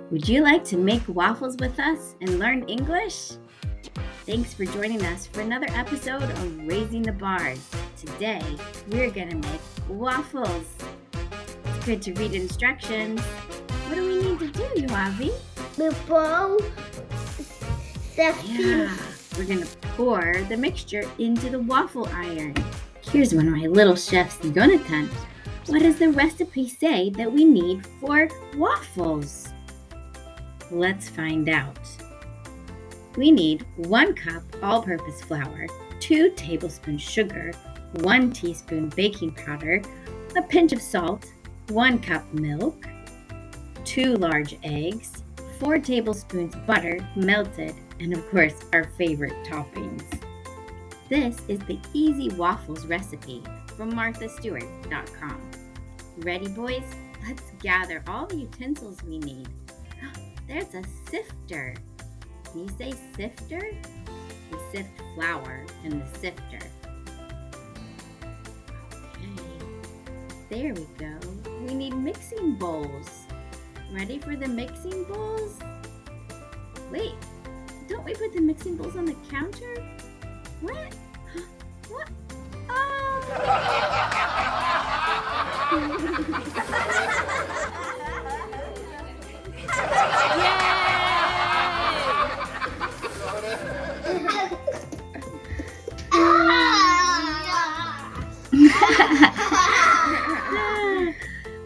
Would you like to make waffles with us and learn English? Thanks for joining us for another episode of Raising the Bars. Today, we're going to make waffles. It's good to read instructions. What do we need to do, Yoavi? The bowl, We're going to pour the mixture into the waffle iron. Here's one of my little chefs, Jonathan. What does the recipe say that we need for waffles? Let's find out. We need 1 cup all-purpose flour, 2 tablespoons sugar, 1 teaspoon baking powder, a pinch of salt, 1 cup milk, 2 large eggs, 4 tablespoons butter melted, and of course our favorite toppings. This is the Easy Waffles recipe from marthastewart.com. Ready, boys? Let's gather all the utensils we need. There's a sifter. Can you say sifter? We sift flour in the sifter. Okay, there we go. We need mixing bowls. Ready for the mixing bowls? Wait, don't we put the mixing bowls on the counter? What? What?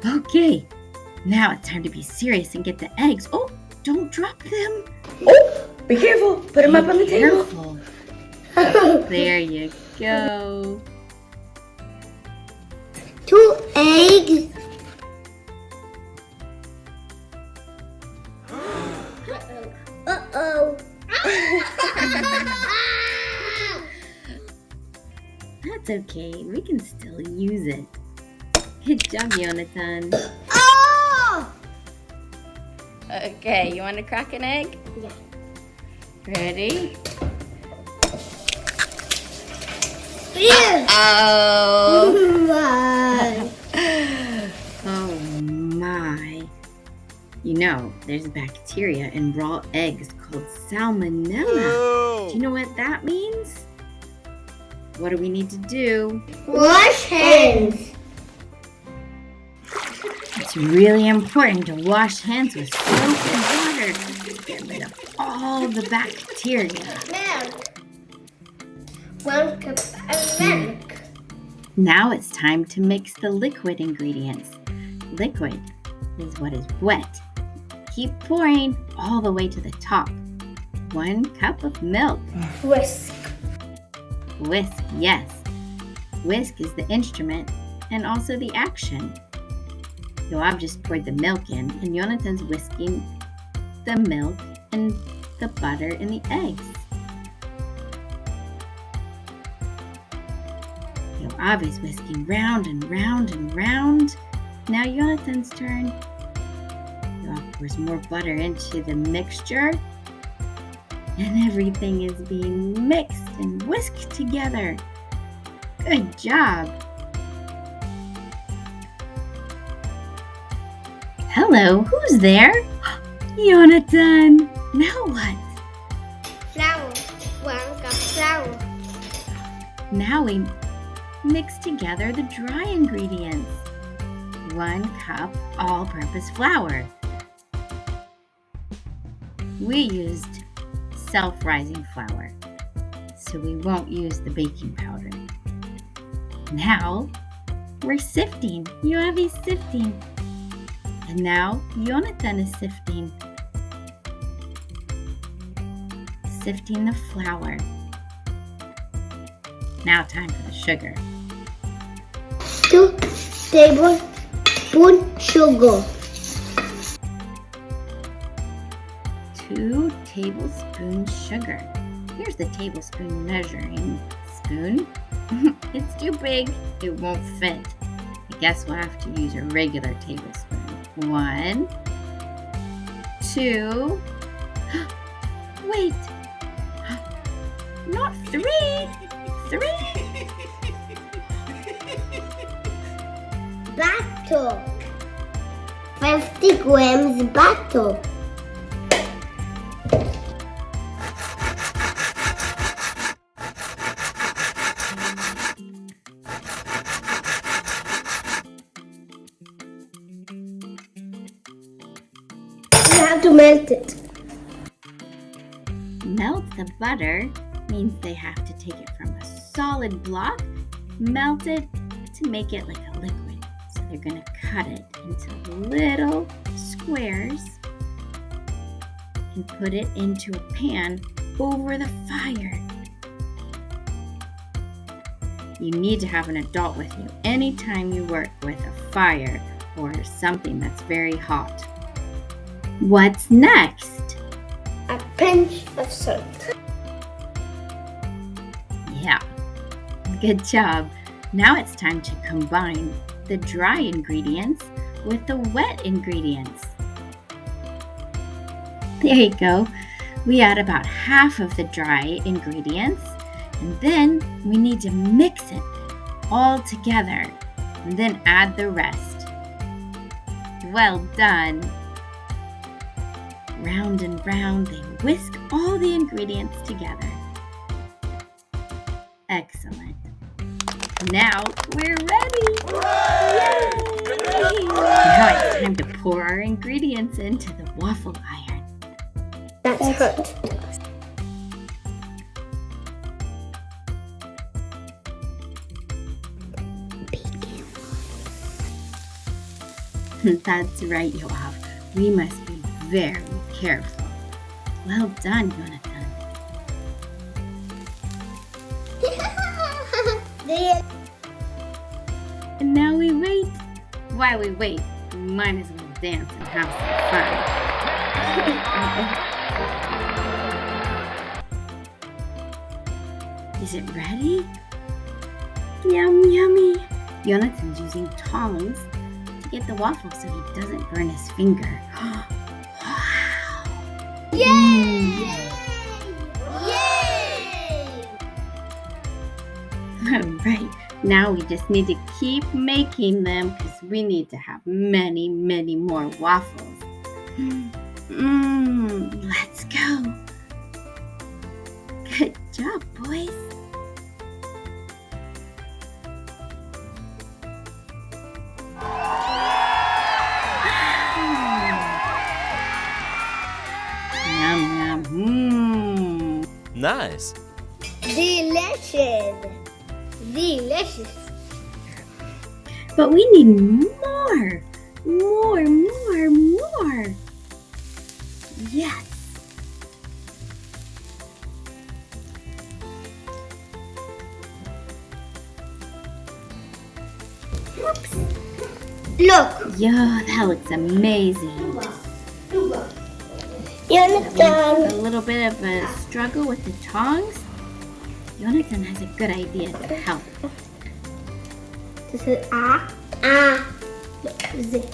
Okay, now it's time to be serious and get the eggs. Oh, don't drop them. Oh, be careful. Put them up on the table. There you go. 2 eggs. Uh-oh. That's okay. We can still use it. Good job, Jonathan. Oh! Okay, you want to crack an egg? Yeah. Ready? Oh. Oh my. You know, there's bacteria in raw eggs called salmonella. Do you know what that means? What do we need to do? Wash hands. It's really important to wash hands with soap and water to get rid of all the bacteria. Milk. 1 cup of milk. Now it's time to mix the liquid ingredients. Liquid is what is wet. Keep pouring all the way to the top. 1 cup of milk. Whisk. Whisk, yes. Whisk is the instrument and also the action. Yoav just poured the milk in, and Jonathan's whisking the milk and the butter and the eggs. Yoav is whisking round and round and round. Now Jonathan's turn. Yoav pours more butter into the mixture, and everything is being mixed and whisked together. Good job. Hello, who's there? Jonathan. Now what? Flour. 1 cup flour. Now we mix together the dry ingredients. 1 cup all-purpose flour. We used self-rising flour, so we won't use the baking powder. Now we're sifting. Yoavi's sifting. And now Jonathan is sifting. Sifting the flour. Now time for the sugar. 2 tablespoons sugar. 2 tablespoons sugar. Here's the tablespoon measuring spoon. It's too big. It won't fit. I guess we'll have to use a regular tablespoon. 1, 2, wait, not 3, 3. Butter. 50 grams butter. have to melt it. Melt the butter means they have to take it from a solid block, melt it to make it like a liquid. So they're going to cut it into little squares and put it into a pan over the fire. You need to have an adult with you anytime you work with a fire or something that's very hot. What's next? A pinch of salt. Yeah, good job. Now it's time to combine the dry ingredients with the wet ingredients. There you go. We add about half of the dry ingredients, and then we need to mix it all together, and then add the rest. Well done. Round and round, they whisk all the ingredients together. Excellent. Now we're ready! Yay! Now it's time to pour our ingredients into the waffle iron. That's hot. That's right, Yoav. We must be very careful. Well done, Jonathan. And now we wait. While we wait, we might as well dance and have some fun. Is it ready? Yum, yummy. Jonathan's using tongs to get the waffle so he doesn't burn his finger. Wow. Yay! All right. Now we just need to keep making them because we need to have many, many more waffles. Let's go. Good job, boys. Yum, yum. Nice. Delicious. Delicious. But we need more. More. Yes. Look. Yeah, that looks amazing. Jonathan. A little bit of a struggle with the tongs. Jonathan has a good idea to help. This is Look, this is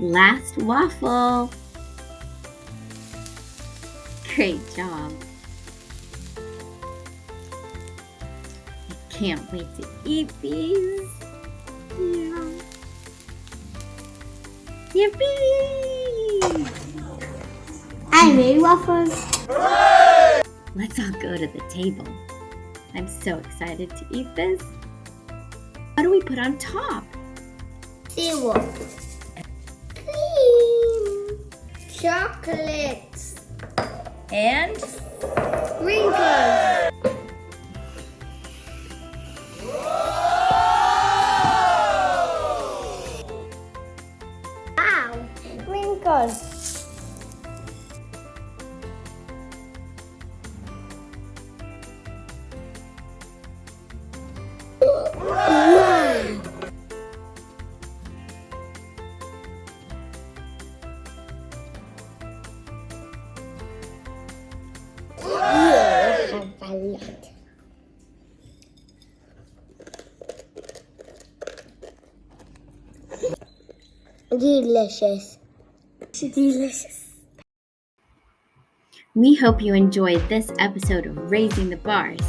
Last waffle. Great job. I can't wait to eat these. Yeah. Yippee! I made waffles. Let's all go to the table. I'm so excited to eat this. What do we put on top? Syrup. Cream. Chocolates. And Sprinkles. Wow. Sprinkles. Wow. Delicious. Delicious. we hope you enjoyed this episode of Raising the Bars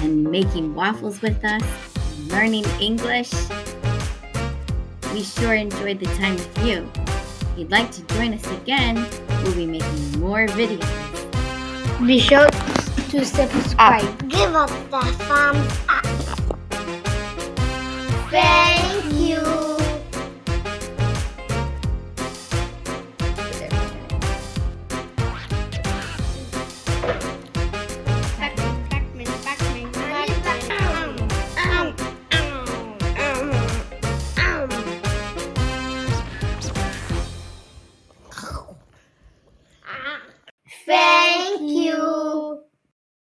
and making waffles with us, and learning English. We sure enjoyed the time with you. If you'd like to join us again, we'll be making more videos. Be sure to subscribe. Give us the thumbs up. Thank you.